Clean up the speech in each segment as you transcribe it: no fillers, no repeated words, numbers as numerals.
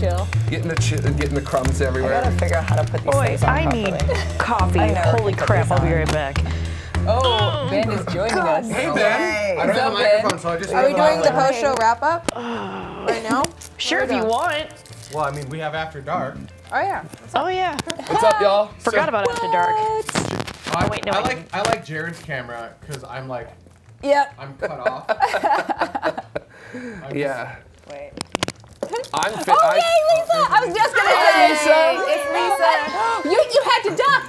chill. Getting the crumbs I everywhere. gotta figure out how to put these Boy, things on I properly. need coffee. I never Holy can put crap, these I'll be on. right back. Oh, Ben is joining us. Hey, Yay. Ben. I don't have a What's up, microphone, so I just. Are we doing the Hi. post-show wrap-up right now? Sure, if we you doing? want. Well, I mean, we have After Dark. Oh yeah. Oh, yeah. What's up, y'all? Forgot about After Dark. I, wait, no, I I like Jared's camera because I'm like Yep. I'm cut off. Yeah. Wait. I'm fit. Oh yay, Lisa! I was just gonna say, Lisa. it's Lisa. You had to duck.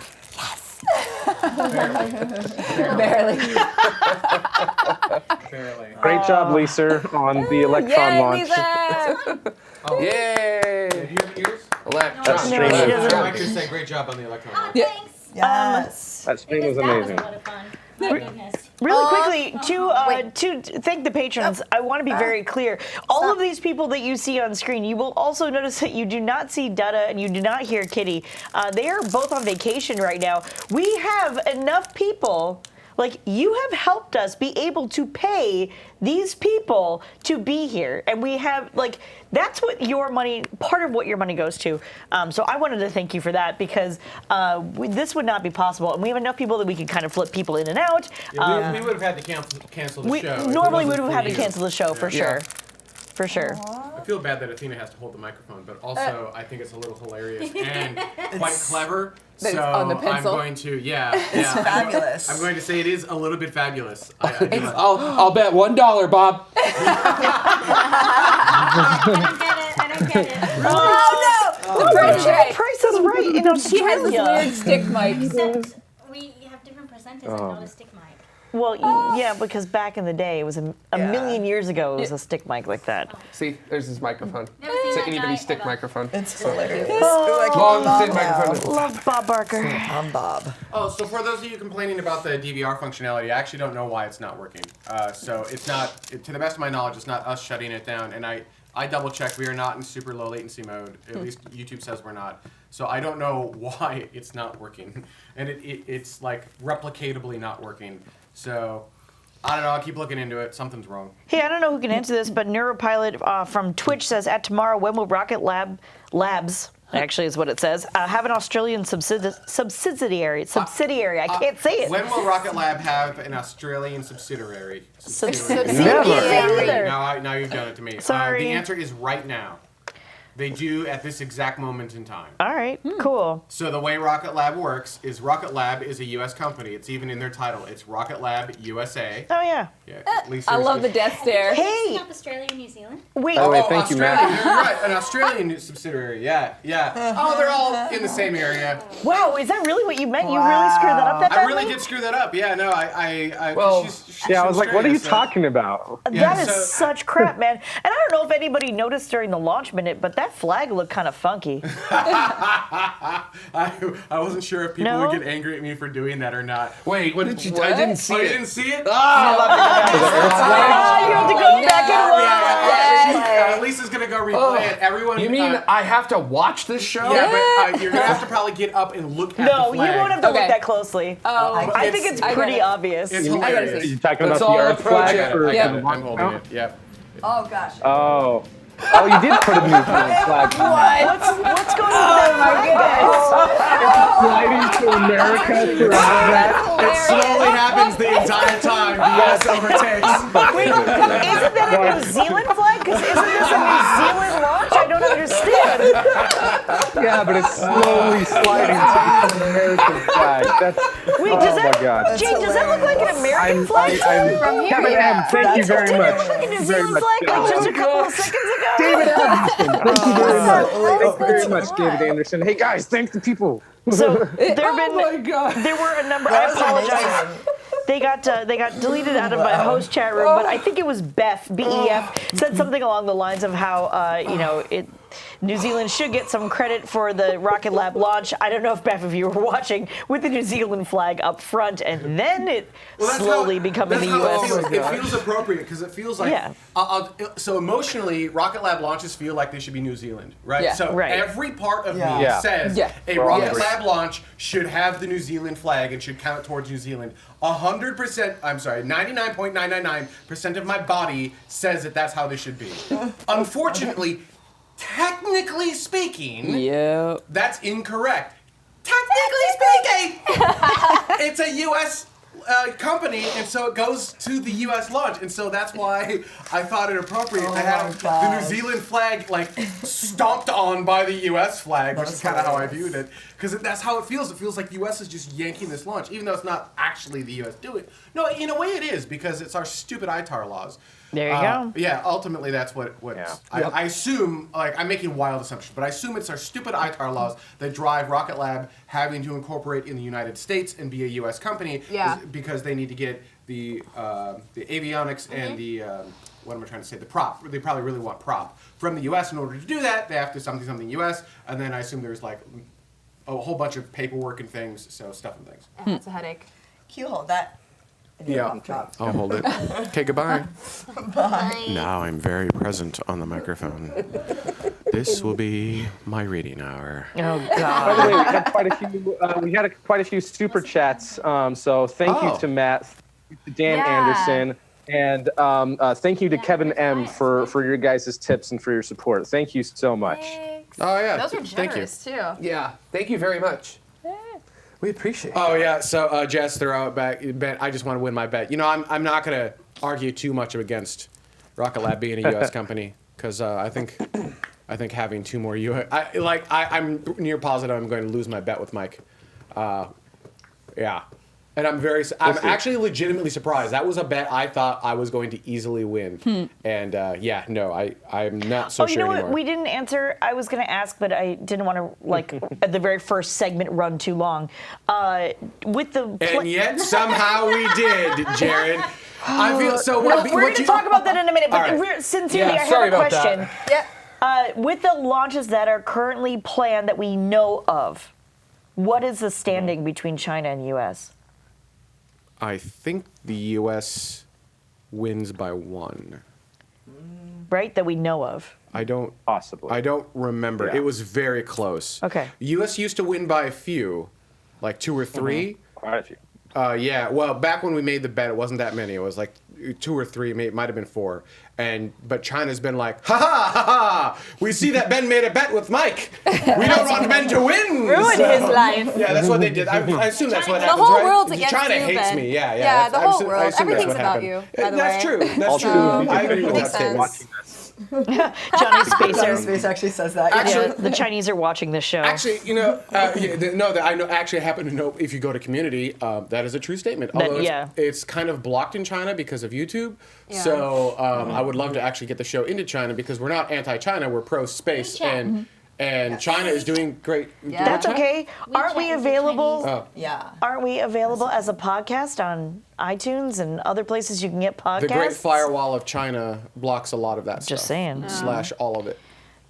Barely. Barely. Great job, Lisa, on the Electron Yay, launch. Lisa! Oh. Yay! Do you have yours? Electron. That stream No, she was, doesn't. I could say great job on the electron. Oh, Yeah. thanks. Yes. that stream was That was amazing. a lot of fun. My goodness. Really quickly, wait. to thank the patrons, I want to be very clear. All of these people that you see on screen, you will also notice that you do not see Dutta and you do not hear Kitty. They are both on vacation right now. We have enough people. Like, you have helped us be able to pay these people to be here. And we have, like, that's what your money, part of what your money goes to. So I wanted to thank you for that because this would not be possible. And we have enough people that we can kind of flip people in and out. Yeah, we would have had to cancel the We show. if it normally would wasn't have had for to you. cancel the show for Yeah. sure. For sure. I feel bad that Athena has to hold the microphone, but also I think it's a little hilarious and quite clever. That So it's on the I'm pencil. going to, It's fabulous. I'm going to say it is a little bit fabulous. I do like- I'll bet $1, Bob. I don't get it. Oh no! The price The right. price is right in She has this Australia. weird stick mic. Except we have different percentages and not a stick mic. Well, yeah, because back in the day, it was a Yeah. million years ago, it was a stick mic like that. See, there's his microphone. Never seen It's that an itty bitty guy stick ever. microphone. It's hilarious. Long, thin now. microphone. Love Bob Barker. I'm Bob. Oh, so for those of you complaining about the DVR functionality, I actually don't know why it's not working. So it's not, to the best of my knowledge, it's not us shutting it down. And I double checked, we are not in super low latency mode. At least YouTube says we're not. So I don't know why it's not working. And it's like replicatably not working. So I don't know, I'll keep looking into it. Something's wrong. Hey, I don't know who can answer this, but Neuropilot from Twitch says, at tomorrow, when will Rocket Labs, actually is what it says, have an Australian subsidiary. I can't say it. When will Rocket Lab have an Australian subsidiary? Subsidiary. Now you've done it to me. Sorry. The answer is right now. They do at this exact moment in time. All right, cool. So the way Rocket Lab works is Rocket Lab is a U.S. company. It's even in their title. It's Rocket Lab USA. Oh, yeah. Yeah, Lisa I was love the just- death stare. Hey! Not Australia, New Zealand. Wait, By the way, thank you, Australian, Matt. you're right, an Australian subsidiary. Yeah. Oh, they're all in the same area. wow, is that really what you meant? You really screwed that up that I badly? really did screw that up. Yeah, no, I Well, she's Yeah, I from was like, what are you Australia, so- talking about? Yeah, That is so- such crap, man. And I don't know if anybody noticed during the launch minute, but that flag looked kind of funky. I wasn't sure if people No? would get angry at me for doing that or not. Wait, what did you? I didn't see Oh, you it. didn't see it? You have to go back and watch. Lisa's gonna go replay it. Everyone. You mean I have to watch this show? Yeah, but you're gonna have to probably get up and look at No, the you flag. won't have to Okay. look that closely. Oh, I think it's I pretty get it. obvious. It's I gotta hilarious. see. You talking Let's about the all art approach flag? it. For Yeah. the I'm holding launch? it. Yep. Oh gosh. Oh, you did put a new flag. What's going on with that Flighting to America throughout that. It slowly happens the entire time. The U.S. overtakes. Wait, isn't that a New Zealand flag? Because isn't this a New Zealand launch? I don't understand. Yeah, but it's slowly sliding to the American flag. That's, Wait, oh does my that, God. Jane, does that look like an American flag? From here, David yeah. Adams, thank you very much. Like a New Very Zealand much, flag like David. just a couple of seconds ago? David Anderson, thank you very much. Thank you very much, David Anderson. Hey guys, thank the people. So there Oh my been God. there were a number. I That was apologize. amazing. They got deleted out of my host chat room, but I think it was Beth BEF said something along the lines of how New Zealand should get some credit for the Rocket Lab launch. I don't know if Beth, if you were watching, with the New Zealand flag up front, and then it That's slowly how- becoming that's the how U.S. It feels appropriate because it feels like. Yeah. So emotionally, Rocket Lab launches feel like they should be New Zealand, right? Yeah. So Right. every part of Yeah. me Yeah. says Yeah. a Well, Rocket yes. Lab launch should have the New Zealand flag and should count towards New Zealand. 100%. I'm sorry, 99.999% of my body says that that's how they should be. Unfortunately, technically speaking, Yep. that's incorrect. Technically speaking, it's a U.S. Company, and so it goes to the U.S. launch, and so that's why I thought it appropriate to have the New Zealand flag like stomped on by the U.S. flag, which is kind of how I viewed it, because that's how it feels. It feels like the U.S. is just yanking this launch, even though it's not actually the U.S. doing it. No, in a way it is, because it's our stupid ITAR laws. There you go. Yeah, ultimately that's what I assume, like I'm making wild assumptions, but I assume it's our stupid ITAR laws that drive Rocket Lab having to incorporate in the United States and be a U.S. company because they need to get the avionics and the, what am I trying to say, the prop. They probably really want prop from the U.S. In order to do that, they have to something U.S. And then I assume there's like a whole bunch of paperwork and things, so stuff and things. It's a headache. Q, hold that. Yeah, I'll hold it. Okay, goodbye. Bye. Now I'm very present on the microphone. This will be my reading hour. Oh By God. the way, we had quite a few super chats. So thank you to Matt, thank you to Dan Anderson, and thank you to Kevin M for your guys' tips and for your support. Thank you so much. Thanks. Oh, yeah. Those are Thank you. generous, too. Yeah. Thank you very much. We appreciate it. Oh yeah, so Jess, throw it back. Bet. I just want to win my bet. You know, I'm not gonna argue too much against Rocket Lab being a U.S. company because I think having two more U.S. I'm near positive I'm going to lose my bet with Mike. Yeah. And I'm actually legitimately surprised. That was a bet I thought I was going to easily win. And I'm not so Oh, you sure know what? anymore. We didn't answer. I was going to ask, but I didn't want to, like, at the very first segment run too long. With the And yet somehow we did, Jared. I feel so. No, we're going to talk about that in a minute. But All right. sincerely, Yeah, I sorry have a about that. question. With the launches that are currently planned that we know of, what is the standing between China and U.S.? I think the U.S. wins by 1. Right, that we know of. I don't remember. Yeah. It was very close. Okay. U.S. used to win by a few, like 2 or 3. Quite a few. Yeah. Well, back when we made the bet, it wasn't that many. It was like 2 or 3. It might have been 4. But China's been like, ha ha ha ha! We see that Ben made a bet with Mike. We don't want Ben to win. Ruined his life. Yeah, that's what they did. I assume that's what The happens, whole right? world's against China you, hates Ben. me. Yeah. Yeah, the I whole assume world. that's Everything's what about happened. you, by the That's way. true. That's true. I agree with Makes that statement. sense. Johnny Spacer. Space actually says that. Yeah, the Chinese are watching this show. Actually, you know, I know. Actually, happen to know if you go to Community, that is a true statement. Although it's kind of blocked in China because of YouTube. Yeah. So I would love to actually get the show into China because we're not anti-China, we're pro-space, and China is doing great. Yeah. That's okay. Aren't we WeChat is the available? Chinese. Yeah. Aren't we available as a podcast on iTunes and other places you can get podcasts? The Great Firewall of China blocks a lot of that stuff. Just saying. Slash all of it.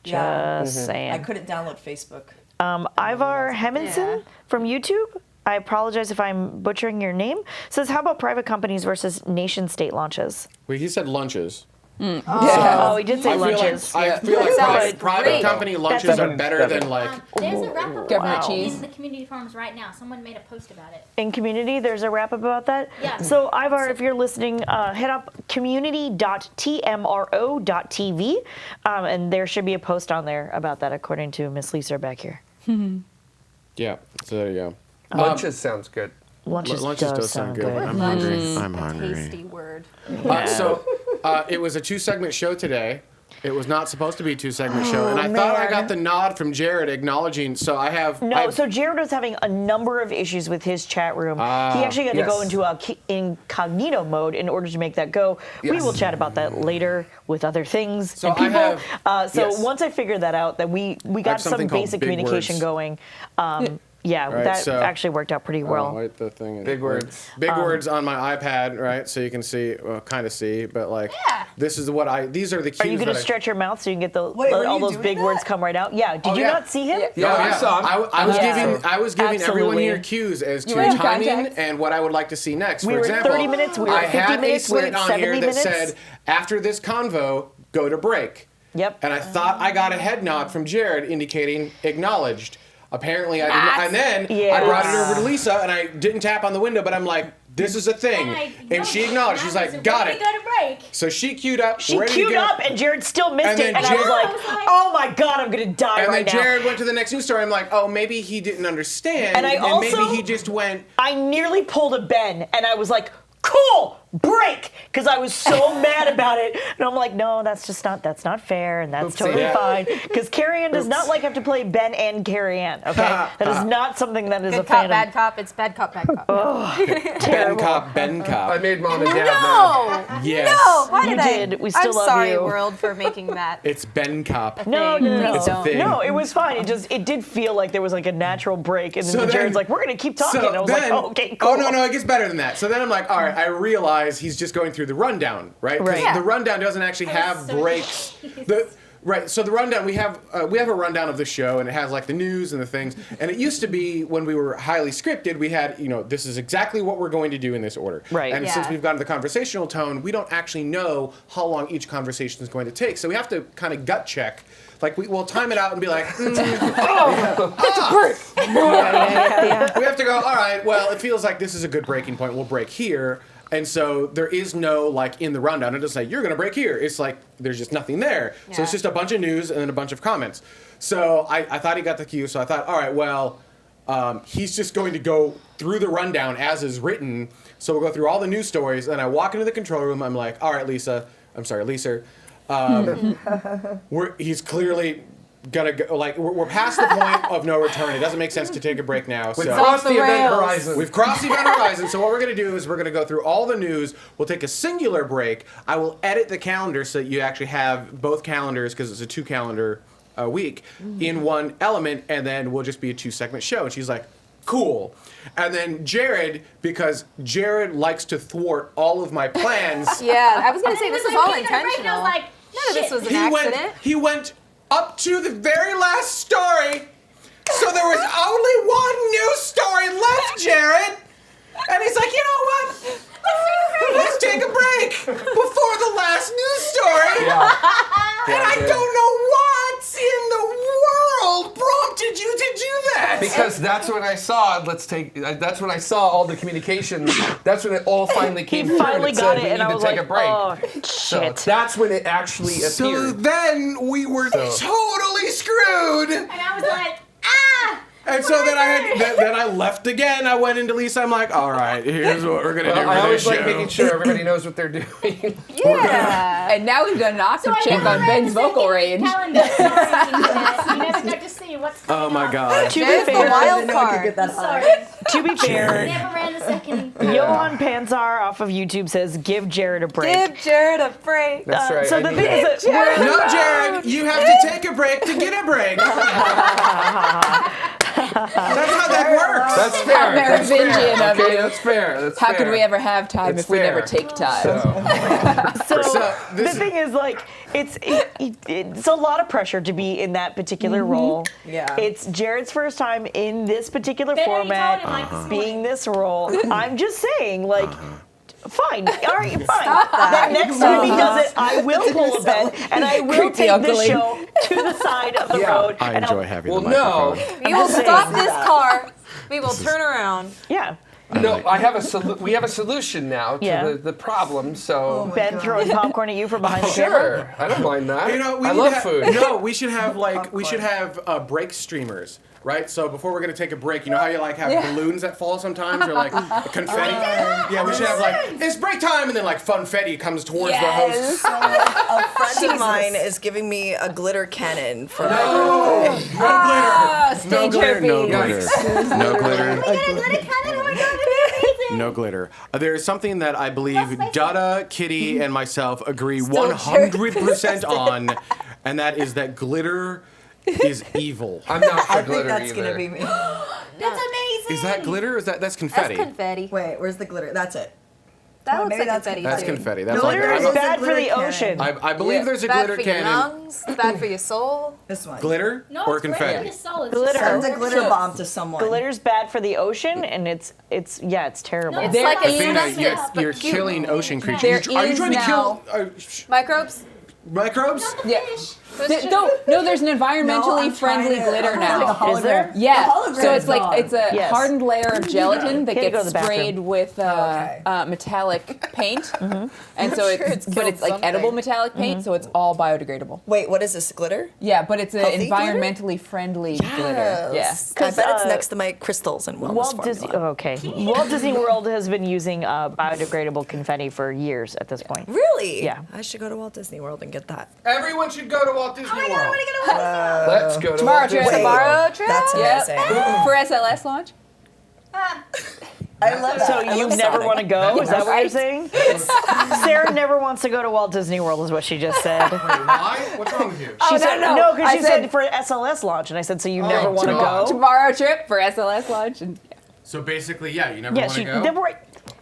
Just saying. I couldn't download Facebook. Ivar Hemminson from YouTube. I apologize if I'm butchering your name. Says, how about private companies versus nation state launches? Well, he said lunches. Oh, he did say lunches. I feel like Sounds private great. company lunches are better than like. There's a wrap up Government about cheese. in the community forums right now. Someone made a post about it. In Community, there's a wrap up about that. Yeah. So Ivar, if you're listening, head up community.tmro.tv, and there should be a post on there about that, according to Miss Lisa back here. Yeah. So there you go. Lunches sounds good. Lunches does sound good. I'm hungry. I'm hungry. Tasty word. So it was a 2-segment show today. It was not supposed to be a 2-segment show, and I thought I man. got the nod from Jared acknowledging. So I have So Jared was having a number of issues with his chat room. He actually had to go into a incognito mode in order to make that go. We Yes. will chat about that later with other things So and I people. have- yes. Once I figured that out, that we got some something called basic big communication words. going. Right, that so- actually worked out pretty well. wait, the thing is, Big words. Big words on my iPad, right? So you can see, kind of see, but like, this is what these are the cues. Are you going to that stretch your mouth so you can get Wait, were all you those doing big that? words come right out? Yeah. Did you yeah. not see him? Yeah, I saw him. I was Yeah. giving everyone Absolutely. here cues as to were in timing context. and what I would like to see next. We For were at example, 30 minutes, we were at I 50 had minutes, a we were slate at on 70 here that minutes. said, after this convo, go to break. Yep. And I thought I got a head nod from Jared indicating acknowledged. Apparently I didn't. And then I brought it over to Lisa and I didn't tap on the window, but I'm like, this is a thing. And she acknowledged. She's like, got it. Go to break. So she queued up, She ready queued to go. up, and Jared still missed And it, then and I was Jared- like, "Oh my god, I'm gonna die And right then now." Jared went to the next news story. I'm like, oh, maybe he didn't understand. And I also- maybe he just went. I nearly pulled a Ben, and I was like, "Cool, break," because I was so mad about it. And I'm like, "No, that's not fair, and that's Oopsie. totally Yeah. fine." Because Carrie Ann does not like have to play Ben and Carrie Ann. Okay, that is not something that is a Good fan cop, bad cop. It's bad cop, bad cop. Ben Cop. I made mom and dad mad. No! Yes. No! Why You did I? did. We still I'm love sorry, you. world, for making that. It's Ben Cop. No, Please don't. thing. no, it was fine. It did feel like there was like a natural break, and then So then- Jared's like, "We're gonna keep talking." And I was like, "Oh, okay, cool." Oh, no, it gets better than that. So then I'm like, all right, I realize he's just going through the rundown, right? 'Cause Right. Yeah. The rundown doesn't actually have so breaks. Right, so the rundown, we have a rundown of the show, and it has like the news and the things. And it used to be when we were highly scripted, we had, this is exactly what we're going to do in this order. Right. And Yeah. since we've gone to the conversational tone, we don't actually know how long each conversation is going to take. So we have to kind of gut check. Like, we'll time it out and be like, we have to go, all right, well, it feels like this is a good breaking point. We'll break here. And so there is no, like, in the rundown, it doesn't say, you're going to break here. It's like, there's just nothing there. So it's Yeah. just a bunch of news and then a bunch of comments. So I thought he got the cue. So I thought, all right, well, he's just going to go through the rundown as is written. So we'll go through all the news stories. And I walk into the control room. I'm like, all right, Lisa. He's clearly gonna go, like, we're past the point of no return. It doesn't make sense to take a break now. We've So crossed the the event rails. horizon. we've crossed the event horizon. So what we're gonna do is we're gonna go through all the news. We'll take a singular break. I will edit the calendar so that you actually have both calendars, because it's a 2-calendar week, in one element, and then we'll just be a 2-segment show. And she's like, cool. And then Jared, because Jared likes to thwart all of my plans. Yeah, I was going to say, And this then is all we were taking a break, and I intentional. was like, None of this was an He accident. went up to the very last story, so there was only one news story left, Jared. And he's like, you know what? Let's take a break before the last news story. And I don't know what in the world prompted you to do that. Because that's when I saw. That's when I saw all the communication. That's when it all finally He came through. finally and it got said it, we and need I to was take like, a break. "Oh, So shit." that's when it actually So appeared. then we were totally screwed. And I was like, ah! And so then I left again. I went into Lisa. I'm like, all right, here's what we're gonna do Well, I for always this like show. making sure everybody knows what they're doing. Yeah. And now we've got an octave check on Ben's vocal range. Calendar. Sorry, you never got to see what's coming Oh my up. God. To be There's the fair, wild card. Sorry. to be fair, Never ran the second. Johan Panzar off of YouTube says, "Give Jared a break." Give Jared a break. That's right. So I the knew thing that. is that No, Jared, you have to take a break to get a break. That's how that works. That's fair. That's fair. Merovingian of Okay, you. that's fair. That's How fair. could we ever have time That's if we never fair. take time? So, So, the this- thing is, like, it's a lot of pressure to be in that particular role. Yeah. It's Jared's first time in this particular Ben already format, told him, like, this being this role. I'm just saying, like. Fine. All right, fine. that. Then next time he does it, I will pull a Ben, and I will Creepy take this uncling. show to the side of the Yeah. road. I and enjoy I'll- having Well, the no. microphone. We will saying. stop this car. We will turn around. Yeah. No, I have we have a solution now to Yeah. the problem. So Ben throwing popcorn at you from behind the camera. sure, I don't mind that. You know, I need love to food. No, we should have break streamers, right? So before we're gonna take a break, you know how you like have balloons that fall sometimes, or like confetti. Yeah, we should have like it's break time, and then like funfetti comes towards the host. A friend of mine is giving me a glitter cannon for No glitter. No glitter. No glitter. No glitter. No glitter. There is something that I believe Dada, Kitty, and myself agree 100% on, and that is that glitter is evil. I'm not for I think glitter that's either. gonna be me. That's amazing. Is that glitter or is that's confetti? That's confetti. Wait, where's the glitter? That's it. That Oh, looks maybe like that's confetti. That's too. confetti. That's No, like Glitter is There's a bad for glitter the cannon. ocean. I believe there's a Bad glitter for your cannon. lungs. It's bad for your soul. This one. Glitter No, or it's great for confetti? your soul. It's Glitter. just Sends so a glitter good. bomb to someone. Glitter's bad for the ocean, and it's terrible. No, It's like a Athena, useless but you're cute. killing ocean There creatures. Are you is trying to kill now- Microbes? microbes? Yeah. Fish. No, there's an environmentally I'm trying friendly to- glitter I'm now. like a Is there? hologram. Yeah, The hologram so is it's like gone. it's a Yes. hardened layer of gelatin that Gotta go to gets the bathroom. sprayed with Okay. metallic paint, and so sure it's but killed it's like something. edible metallic paint, so it's all biodegradable. Wait, what is this glitter? Yeah, but it's an Healthy glitter? environmentally friendly glitter. Yeah. Yes. I bet it's uh, next to my crystals and wellness Walt Disney. formula. Okay. Walt Disney World has been using biodegradable confetti for years at this point. Really? Yeah. I should go to Walt Disney World and get that. Everyone should go to Walt Disney World. Let's go to Tomorrow Walt trip. Disney World. Tomorrow trip. That's Yep. amazing. For SLS launch. I love that. So I you love never Sonic. want to go? Is that what you're Right. saying? Sarah never wants to go to Walt Disney World, is what she just said. Why? What's wrong with you? She said no. no, because I she said said- for SLS launch, and I said so you never want to tomorrow. go. Tomorrow trip for SLS launch. And So basically, yeah, you never Yeah, want she to go. never.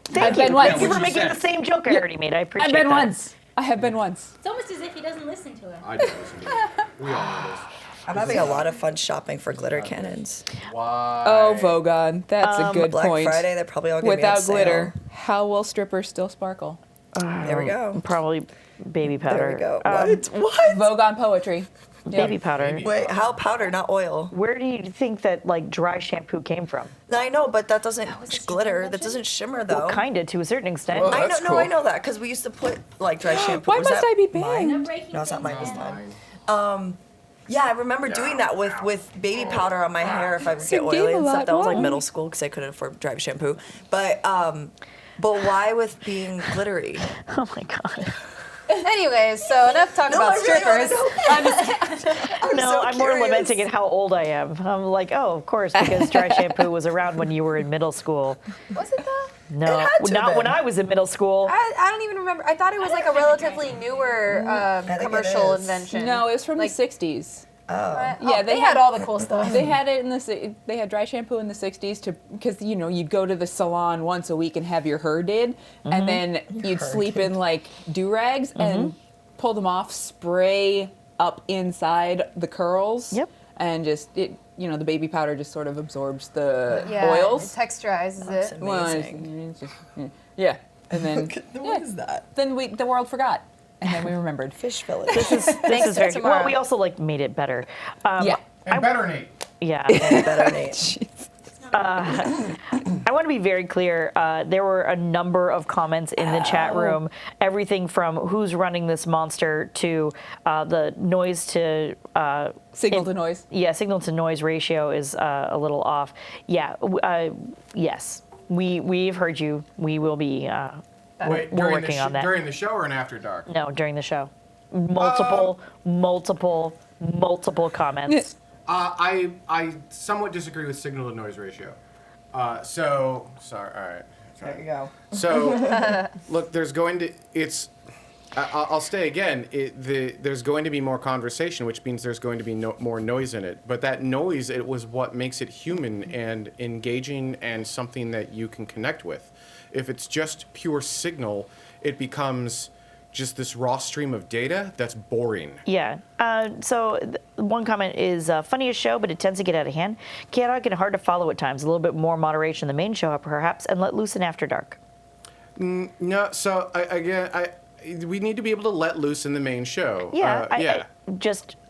Thank I've you. been once. Thank you for What'd you making say? the same joke I already made. I appreciate I've been that. once. I have been once. It's almost as if he doesn't listen to her. I don't listen to it. We all know this. I'm having a lot of fun shopping for glitter cannons. Why? Oh, Vogon, that's a good Black point. Friday, they're probably all going to be on Without sale. glitter, how will strippers still sparkle? There we go. Probably baby powder. There we go. Um, What? Vogon poetry. Yep. Baby powder. Baby. Wait, how powder, not oil? Where do you think that like dry shampoo came from? I know, but that doesn't glitter. That doesn't shimmer though. Kinda to a certain extent. Well, I know, That's no, cool. I know that because we used to put like dry shampoo. Why Was must that I be mine? banned? Breaking No, it's not mine things this down. time. Yeah, I remember doing that with baby powder on my hair if I would get So oily gave and a stuff. lot That was like wrong. middle school because I couldn't afford dry shampoo. But why with being glittery? Oh my god. Anyways, so enough talk about I really wanna strippers. know. No, so I'm more curious. lamenting at how old I am. I'm like, oh, of course, because dry shampoo was around when you were in middle school. Was it though? No, It had to not have when been. I was in middle school. I don't even remember. I thought it was like a relatively newer think it commercial is. invention. No, it was from Like- the 60s. Yeah, Yeah, they had all the cool stuff. They had it in they had dry shampoo in the 60s because you'd go to the salon once a week and have your hair did, and then you'd sleep in like do-rags and pull them off, spray up inside the curls. Yep. And just the baby powder just sort of absorbs the Yeah, oils. it texturizes That's it. Well, amazing. it's just, yeah. And then What is that? then the world forgot, and then we remembered. Fish village. This is very tomorrow. well. We also like made it better. Yeah. And better, Nate. Yeah. Better Nate. I want to be very clear. There were a number of comments in the chat room. Everything from who's running this monster to the noise to Signal to noise. Yeah, signal to noise ratio is a little off. Yeah. Yes. We've heard you. We will be. Wait, we're during working on that. During the show or an after dark? No, during the show. Multiple comments. I somewhat disagree with signal to noise ratio. So sorry. All right. There you go. So look, there's going to I'll say again. There's going to be more conversation, which means there's going to be more noise in it. But that noise, it was what makes it human and engaging and something that you can connect with. If it's just pure signal, it becomes just this raw stream of data that's boring. Yeah. One comment is funniest show, but it tends to get out of hand. Chaotic and hard to follow at times. A little bit more moderation in the main show, perhaps, and let loose in After Dark. No, so we need to be able to let loose in the main show. Yeah.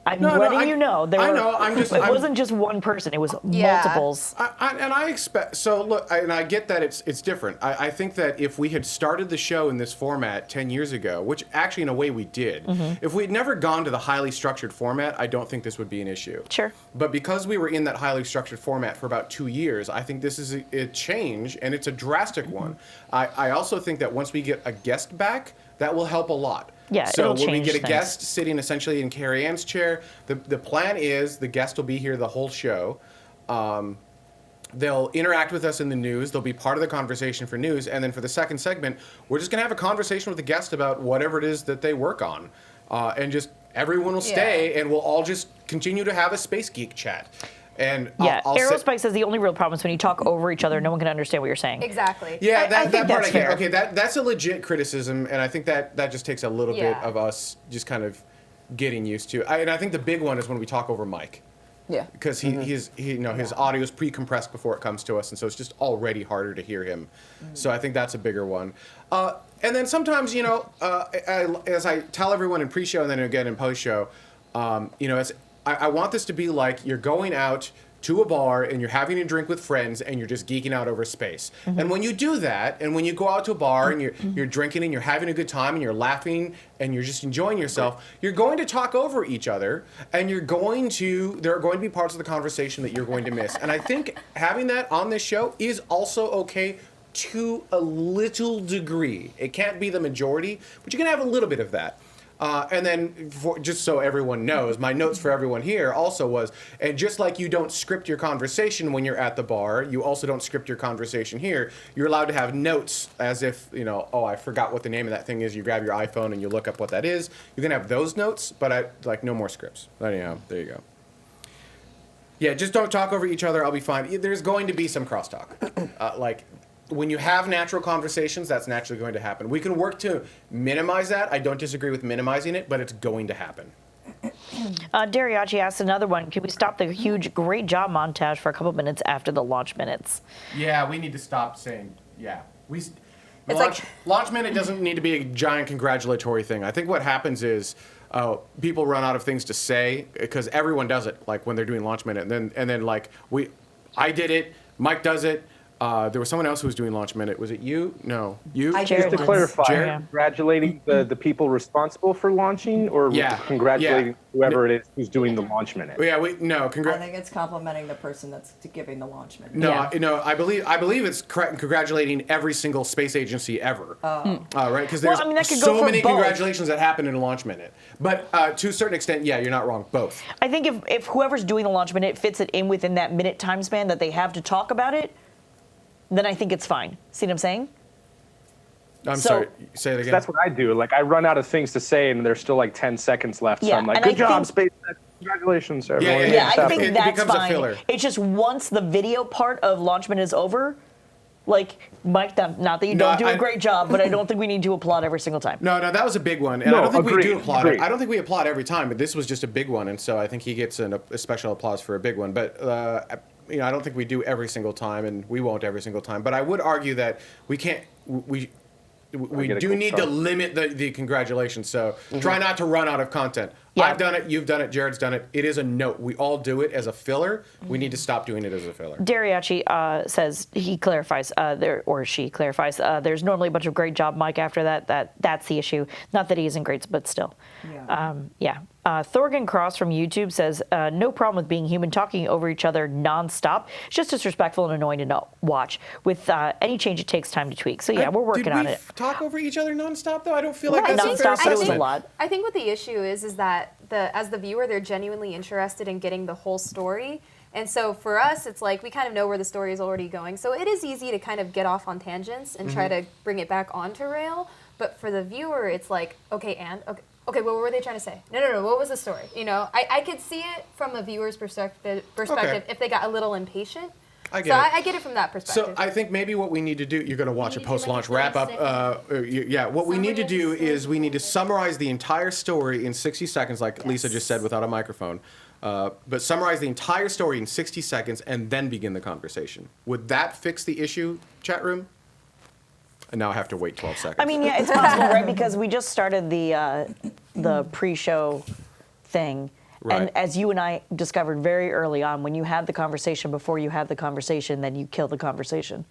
I'm No, letting you know. I know. It wasn't just one person. It was multiples. I expect. So look, I get that it's different. I think that if we had started the show in this format 10 years ago, which actually in a way we did, if we'd never gone to the highly structured format, I don't think this would be an issue. Sure. But because we were in that highly structured format for about 2 years, I think this is a change, and it's a drastic one. I also think that once we get a guest back, that will help a lot. Yeah, so it'll when we change get a things. guest sitting essentially in Carrie Ann's chair, the plan is the guest will be here the whole show. They'll interact with us in the news. They'll be part of the conversation for news. And then for the second segment, we're just going to have a conversation with the guest about whatever it is that they work on. And just everyone will stay, and we'll all just continue to have a Space Geek chat. And Yeah. I'll Aerospike says the only real problem is when you talk over each other, no one can understand what you're saying. Exactly. Yeah, I that think part that's I get. fair. Okay, that's a legit criticism, and I think that just takes a little bit Yeah. of us just kind of getting used to. And I think the big one is when we talk over Mike. Yeah. Because his audio is pre-compressed before it comes to us, and so it's just already harder to hear him. So I think that's a bigger one. And then sometimes, as I tell everyone in pre-show and then again in post-show, I want this to be like you're going out to a bar and you're having a drink with friends and you're just geeking out over space. And when you do that, and when you go out to a bar and you're drinking and you're having a good time and you're laughing and you're just enjoying yourself, you're going to talk over each other and there are going to be parts of the conversation that you're going to miss. And I think having that on this show is also okay to a little degree. It can't be the majority, but you can have a little bit of that. And then, just so everyone knows, my notes for everyone here also was, and just like you don't script your conversation when you're at the bar, you also don't script your conversation here. You're allowed to have notes as if, I forgot what the name of that thing is. You grab your iPhone and you look up what that is. You can have those notes, but no more scripts. Anyhow, there you go. Yeah, just don't talk over each other. I'll be fine. There's going to be some crosstalk. When you have natural conversations, that's naturally going to happen. We can work to minimize that. I don't disagree with minimizing it, but it's going to happen. Dariachi asked another one. Can we stop the huge great job montage for a couple minutes after the launch minutes? Yeah, we need to stop saying, yeah. Launch minute doesn't need to be a giant congratulatory thing. I think what happens is people run out of things to say because everyone does it, like when they're doing launch minute. And then I did it, Mike does it. There was someone else who was doing launch minute. Was it you? No, you. Just to clarify, congratulating the people responsible for launching, or congratulating whoever it is who's doing the launch minute. I think it's complimenting the person that's giving the launch minute. No, I believe it's congratulating every single space agency ever. Right? Because there's so many congratulations that happen in a launch minute. But to a certain extent, yeah, you're not wrong. Both. I think if whoever's doing the launch minute fits it in within that minute time span that they have to talk about it, then I think it's fine. See what I'm saying? I'm sorry. Say it again. That's what I do. I run out of things to say, and there's still 10 seconds left. So I'm like, good job, SpaceX. Congratulations, everyone. Yeah, I think that's becomes fine. A filler. It's just once the video part of launch minute is over, Mike, not that you don't do a great job, but I don't think we need to applaud every single time. No, that was a big one. And I don't think we do applaud it. I don't think we applaud every time, but this was just a big one, and so I think he gets a special applause for a big one. But I don't think we do every single time, and we won't every single time. But I would argue that we can't. We do need to limit the congratulations. So try not to run out of content. Yeah. I've done it. You've done it. Jared's done it. It is a note. We all do it as a filler. We need to stop doing it as a filler. Dariachi says he clarifies she clarifies. There's normally a bunch of great job, Mike. After that's the issue. Not that he isn't great, but still. Yeah. Thorgan Cross from YouTube says, no problem with being human, talking over each other nonstop. It's just disrespectful and annoying to not watch. With any change, it takes time to tweak. So yeah, we're working on it. Talk over each other nonstop though? I don't feel like that's nonstop, a fair but it was assessment. a lot. I think what the issue is that as the viewer, they're genuinely interested in getting the whole story. And so for us, it's like we kind of know where the story is already going. So it is easy to kind of get off on tangents and try to bring it back onto rail. But for the viewer, it's like, okay, what were they trying to say? No, what was the story? I could see it from a viewer's perspective if they got a little impatient. I get it from that perspective. So I think maybe what we need to do, you're going to watch a post-launch wrap-up. What we need to do is we need to summarize the entire story in 60 seconds, like Lisa just said without a microphone. But summarize the entire story in 60 seconds and then begin the conversation. Would that fix the issue, chat room? And now I have to wait 12 seconds. I mean, yeah, it's possible, right? Because we just started the pre-show thing. Right. And as you and I discovered very early on, when you had the conversation before you had the conversation, then you kill the conversation.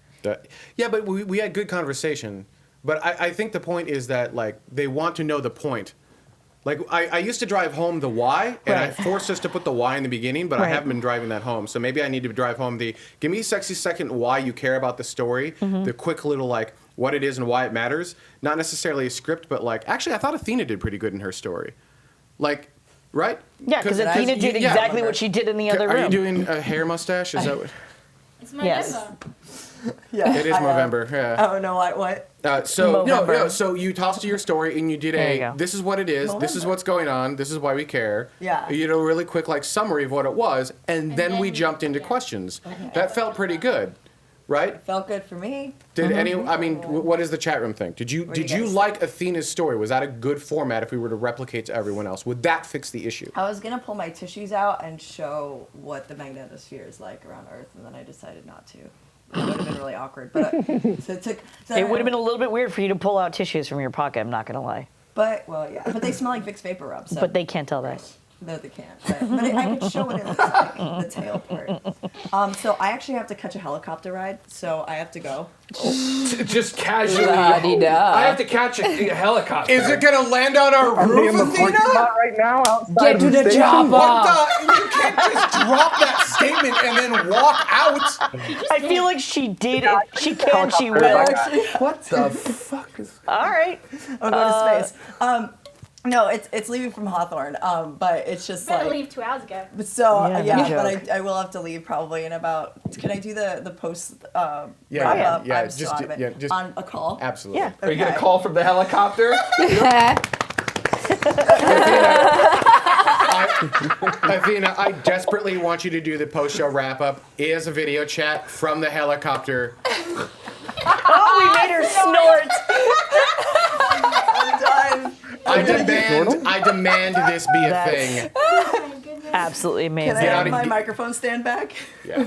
Yeah, but we had good conversation. But I think the point is that, they want to know the point. I used to drive home the why, and I forced us to put the why in the beginning, but I haven't been driving that home. So maybe I need to drive home give me a 60-second why you care about the story, the quick little, what it is and why it matters. Not necessarily a script, but, actually, I thought Athena did pretty good in her story. Right? Yeah, because Athena did exactly what she did in the other room. Are you doing a hair mustache? Is that what? It's November. Yeah, it is November. Yeah. Oh no, what? So you tossed to your story and you did this is what it is. This is what's going on. This is why we care. Yeah. Really quick summary of what it was, and then we jumped into questions. Okay. That felt pretty good, right? Felt good for me. Did what does the chat room think? Did you like Athena's story? Was that a good format if we were to replicate to everyone else? Would that fix the issue? I was gonna pull my tissues out and show what the magnetosphere is like around Earth, and then I decided not to. It would have been really awkward, but it would have been a little bit weird for you to pull out tissues from your pocket. I'm not gonna lie. But they smell like Vicks Vapor Rub. So. But they can't tell that. No, they can't. But I could show what it looks like, the tail part. So I actually have to catch a helicopter ride, so I have to go. Just casually. La-di-da. I have to catch a helicopter. Is it gonna land on our Are we in roof, the parking Athena? lot right now outside Get of to the station? chopper. What the? You can't just drop that statement and then walk out. I feel like she did it. She can, she will. Helicopter. What the fuck is? All right. I'll go to space. No, it's leaving from Hawthorne, but it's just Better like. leave 2 hours ago. So Yeah, yeah, no but I will have to leave probably in about. Can I do the post Yeah, wrap yeah, up? yeah, I'm still just out do- of it. yeah, just- On a call. Absolutely. Yeah. Are you gonna Okay. call from the helicopter? Athena, I desperately want you to do the post-show wrap-up as a video chat from the helicopter. Oh, we made her snort. I'm done. I demand this be a That's- thing. Oh my goodness. Absolutely Can I amazing. have of my here. microphone stand back? Yeah.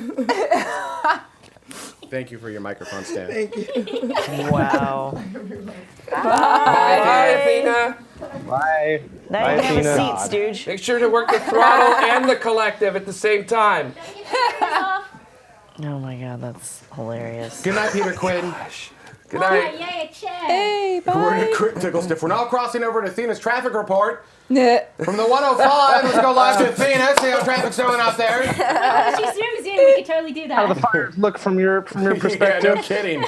Thank you for your microphone stand. Thank you. Wow. Bye, Athena. Bye. Now Bye, you can have a Athena. seat, Stooge. Make sure to work the throttle and the collective at the same time. Oh my god, that's hilarious. Good night, Peter Quinn. Good Oh, night. yay, a chair. Hey, We're bye. in a critical stiff. We're now crossing over to Athena's traffic report. Nah. From the 105, let's go live to Athena, see how traffic's going out there. Oh, she zooms in. We could totally do How the that. fires look from your Yeah, no perspective? kidding.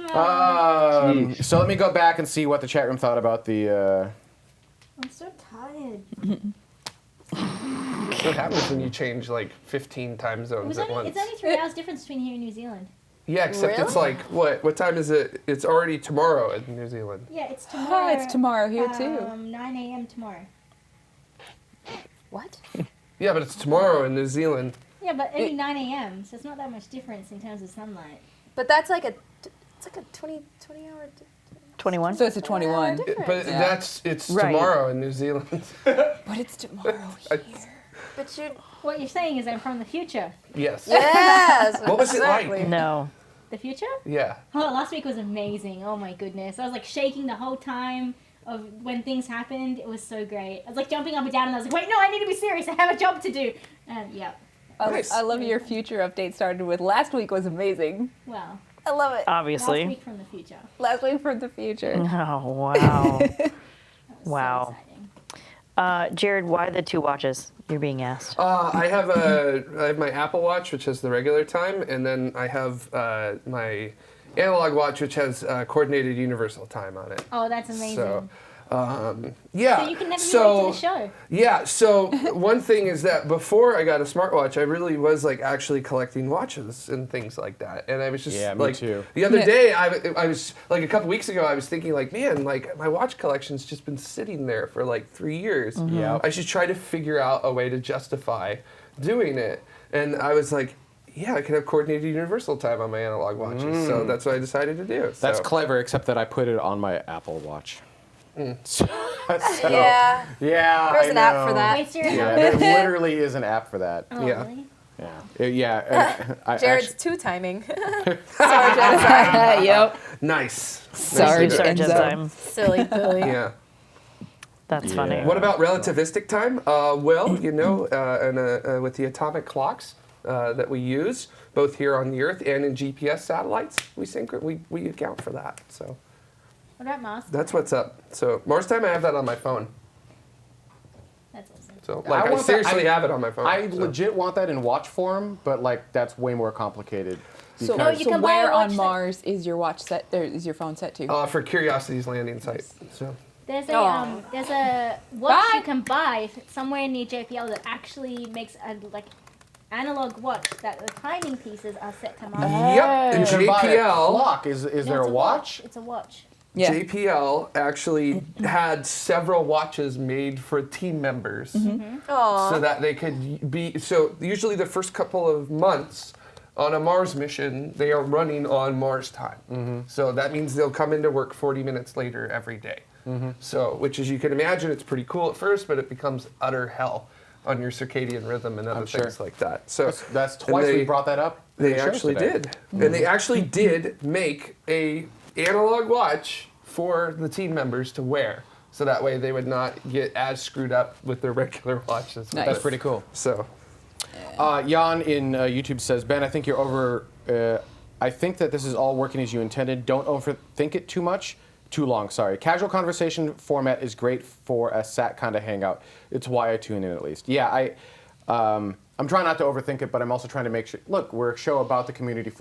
Jeez. So let me go back and see what the chat room thought about the. I'm so tired. What happens when you change like 15 time zones at once? It's only 3 hours difference between here and New Zealand. Yeah, except it's Really? like what time is it? It's already tomorrow in New Zealand. Yeah, it's Ah, tomorrow. it's tomorrow here too. 9 a.m. tomorrow. What? Yeah, but it's tomorrow in New Zealand. Yeah, but only 9 a.m. So it's not that much difference in terms of sunlight. But that's like it's like a 20 hour. 21? So it's a 21. difference. But Yeah. it's Right. tomorrow in New Zealand. But it's tomorrow here. But you. What you're saying is I'm from the future. Yes. Yes. What was it like? exactly. No. The future? Yeah. Oh, last week was amazing. Oh my goodness. I was like shaking the whole time of when things happened. It was so great. I was like jumping up and down and I was like, wait, no, I need to be serious. I have a job to do. And yeah, Nice. I love your future update started with last week was amazing. well, I love it. last Obviously. week from the future. Last week from the future. Oh, wow. That was Wow. So exciting. Jared, why the 2 watches? You're being asked. I have my Apple Watch, which has the regular time, and then I have my analog watch, which has coordinated universal time on it. Oh, that's amazing. So, yeah. So you can never be late to the show. Yeah. So one thing is that before I got a smartwatch, I really was like actually collecting watches and things like that. And I was just Yeah, me like too. the other Yeah. day, I was like a couple weeks ago, I was thinking like, man, like my watch collection's just been sitting there for like 3 years. Yeah. I should try to figure out a way to justify doing it. And I was like, yeah, I can have coordinated universal time on my analog watches. So that's what I decided to do. That's So- clever, except that I put it on my Apple Watch. So, Yeah. yeah. There's I an app for know. that. Wait, seriously? Yeah, there literally is an app for that. Oh, Yeah. really? Yeah. I Jared's actually, two timing. Yep. Nice. Sarge Sergeant Enzo. time. Silly Billy. Yeah. That's Yeah. funny. What about relativistic time? Well, you know, with the atomic clocks that we use, both here on the Earth and in GPS satellites, we account for that. So What about Mars? that's what's up. So Mars time, I have that on my phone. That's awesome. So I like I want that- seriously I- have it on my phone. I so. legit want that in watch form, but like that's way more complicated. So, No, you so can buy a where watch on that- Mars is your watch set? Or is your phone set to? For Curiosity's landing site. So There's Aw. a watch Bye. you can buy somewhere near JPL that actually makes a like analog watch that the timing pieces are set to Mars. yep, in You can buy a JPL. clock. Is No, there it's a watch? It's a watch. Yeah. JPL actually had several watches made for team members. Aw. So that they could be, so usually the first couple of months on a Mars mission, they are running on Mars time. So that means they'll come into work 40 minutes later every day. So, which as you can imagine, it's pretty cool at first, but it becomes utter hell on your circadian rhythm and other I'm sure. things like that. So That's and twice we brought that up. in They the show actually today. did, and they actually did make a analog watch for the team members to wear so that way they would not get as screwed up with their regular watches. Nice. That's pretty cool. So, Jan in YouTube says, Ben, I think you're over. I think that this is all working as you intended. Don't overthink it too much. Too long, sorry. Casual conversation format is great for a sat kind of hangout. It's why I tune in at least. Yeah, I'm trying not to overthink it, but I'm also trying to make sure. Look, we're a show about the community.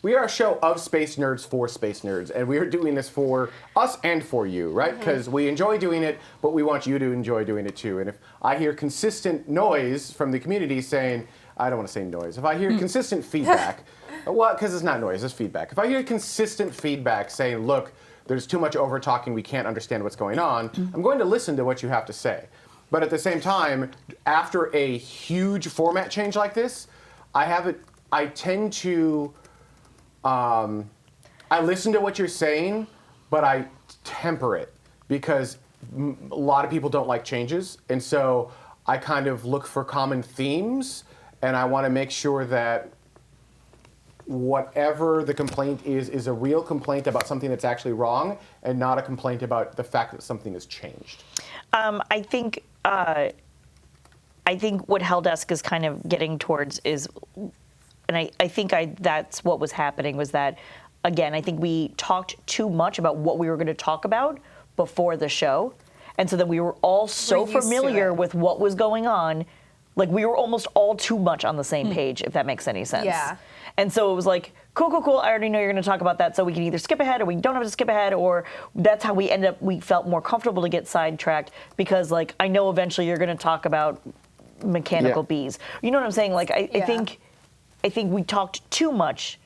We are a show of space nerds for space nerds, and we are doing this for us and for you, right? Because we enjoy doing it, but we want you to enjoy doing it too. And if I hear consistent noise from the community saying, I don't want to say noise. If I hear consistent feedback, well, because it's not noise, it's feedback. If I hear consistent feedback saying, look, there's too much over talking, we can't understand what's going on, I'm going to listen to what you have to say. But at the same time, after a huge format change like this, I tend to, I listen to what you're saying, but I temper it because a lot of people don't like changes. And so I kind of look for common themes, and I want to make sure that whatever the complaint is a real complaint about something that's actually wrong and not a complaint about the fact that something has changed. I think what Helldesk is kind of getting towards is, and I think that's what was happening was that, again, I think we talked too much about what we were going to talk about before the show. And so then we were all so familiar with what was going on. Like we were almost all too much on the same page, if that makes any sense. Yeah. And so it was like, cool. I already know you're going to talk about that, so we can either skip ahead or we don't have to skip ahead, or that's how we ended up. We felt more comfortable to get sidetracked because, like, I know eventually you're going to talk about mechanical bees. You know what I'm saying? Like, I think we talked too much.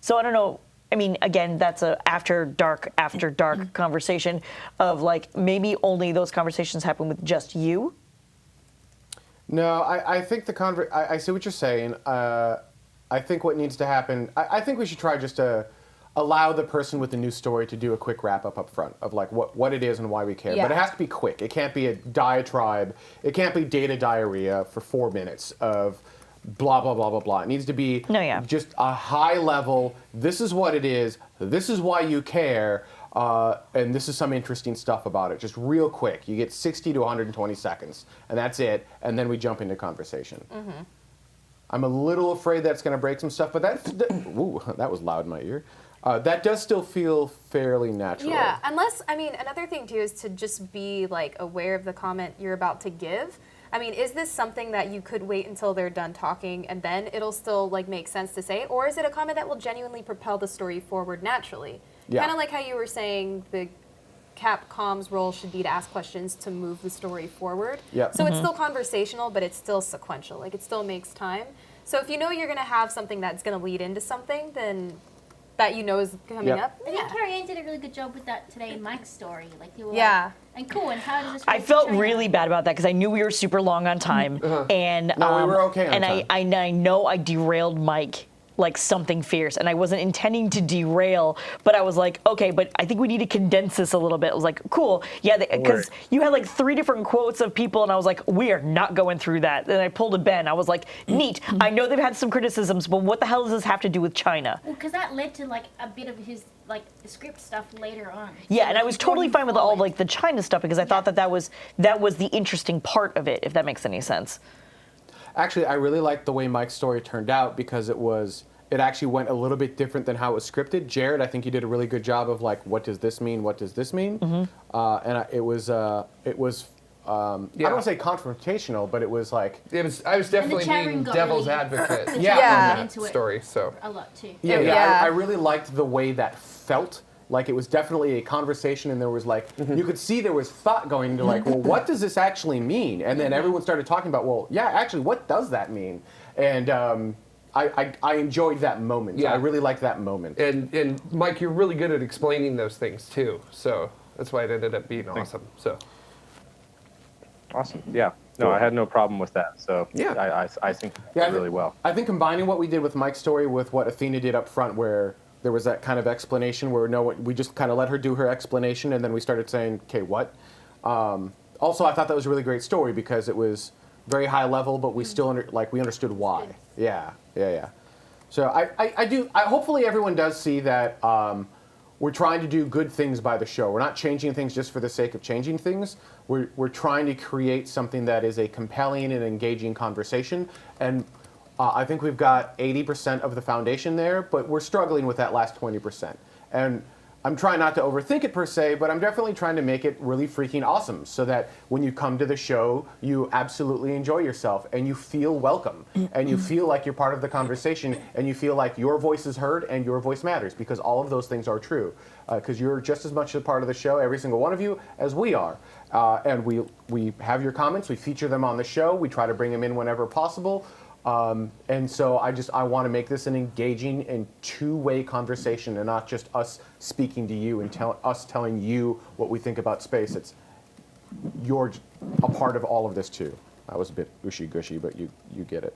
So I don't know. I mean, again, that's a after dark conversation of like maybe only those conversations happen with just you. No, I think I see what you're saying. I think what needs to happen, I think we should try just to allow the person with the new story to do a quick wrap-up up front of like what it is and why we care. Yeah. But it has to be quick. It can't be a diatribe. It can't be data diarrhea for 4 minutes of blah, blah, blah, blah, blah. It needs to be just a high level, this is what it is, this is why you care, and this is some interesting stuff about it. Just real quick. You get 60 to 120 seconds, and that's it, and then we jump into conversation. I'm a little afraid that's going to break some stuff, but ooh, that was loud in my ear. That does still feel fairly natural. Yeah, unless, I mean, another thing too is to just be like aware of the comment you're about to give. I mean, is this something that you could wait until they're done talking and then it'll still like make sense to say? Or is it a comment that will genuinely propel the story forward naturally? Yeah. Kind of like how you were saying the Capcom's role should be to ask questions to move the story forward. Yep. So it's still conversational, but it's still sequential. Like it still makes time. So if you know you're going to have something that's going to lead into something, then that you know is coming up. I think Carrie Ann did a really good job with that today in Mike's story. Like you were and cool. And how does this? I felt really bad about that because I knew we were super long on time, and No, we were okay on time. I know I derailed Mike like something fierce, and I wasn't intending to derail, but I was like, okay, but I think we need to condense this a little bit. I was like, cool, yeah, because you had like 3 different quotes of people, and I was like, we are not going through that. Then I pulled a Ben. I was like, neat. I know they've had some criticisms, but what the hell does this have to do with China? Well, because that led to like a bit of his like script stuff later on. Yeah, and I was totally fine with all like the China stuff because I thought that was the interesting part of it, if that makes any sense. Actually, I really liked the way Mike's story turned out because it actually went a little bit different than how it was scripted. Jared, I think you did a really good job of like, what does this mean? What does this mean? It was I don't want to say confrontational, but it was like I was definitely being devil's really advocate. on that story. So a lot too. I really liked the way that felt. Like it was definitely a conversation, and there was like you could see there was thought going into like, well, what does this actually mean? And then everyone started talking about, well, yeah, actually, what does that mean? And I enjoyed that moment. Yeah. I really liked that moment. And Mike, you're really good at explaining those things too. So that's why it ended up being awesome. So awesome. Yeah. No, I had no problem with that. So yeah, I think really well. I think combining what we did with Mike's story with what Athena did up front, where there was that kind of explanation where we just kind of let her do her explanation, and then we started saying, okay, what? Also, I thought that was a really great story because it was very high level, but we still we understood why. Yeah. So I hopefully everyone does see that we're trying to do good things by the show. We're not changing things just for the sake of changing things. We're trying to create something that is a compelling and engaging conversation. And I think we've got 80% of the foundation there, but we're struggling with that last 20%. And I'm trying not to overthink it per se, but I'm definitely trying to make it really freaking awesome so that when you come to the show, you absolutely enjoy yourself and you feel welcome and you feel like you're part of the conversation and you feel like your voice is heard and your voice matters, because all of those things are true. Because you're just as much a part of the show, every single one of you, as we are. And we have your comments, we feature them on the show, we try to bring them in whenever possible. And so I want to make this an engaging and two-way conversation and not just us speaking to you and us telling you what we think about space. It's you're a part of all of this too. That was a bit gushy-gushy, but you get it.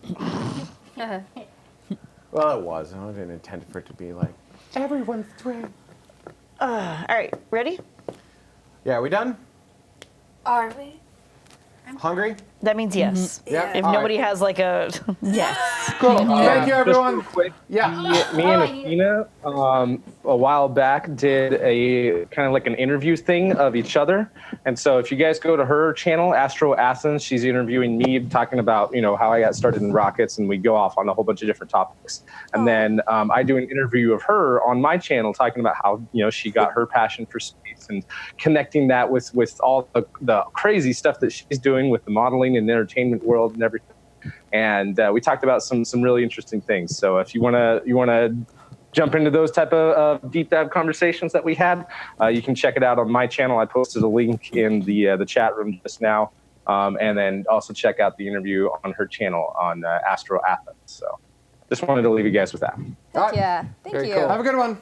Well, it was. I didn't intend for it to be like, everyone's thrilled. All right, ready? Yeah, are we done? Are we? Hungry? That means yes. Yeah. If All nobody right. has like a yes. Cool. Thank you, everyone. Just real quick, Yeah. me and Athena, a while back, did a kind of like an interview thing of each other. And so if you guys go to her channel, Astro Athens, she's interviewing me, talking about, how I got started in rockets, and we go off on a whole bunch of different topics. And then I do an interview of her on my channel, talking about how, she got her passion for space and connecting that with all the crazy stuff that she's doing with the modeling and entertainment world and everything. And we talked about some really interesting things. So if you wanna jump into those type of deep dive conversations that we had, you can check it out on my channel. I posted a link in the chat room just now, and then also check out the interview on her channel on Astro Athens. So just wanted to leave you guys with that. Heck yeah. Thank Very you. cool. Have a good one.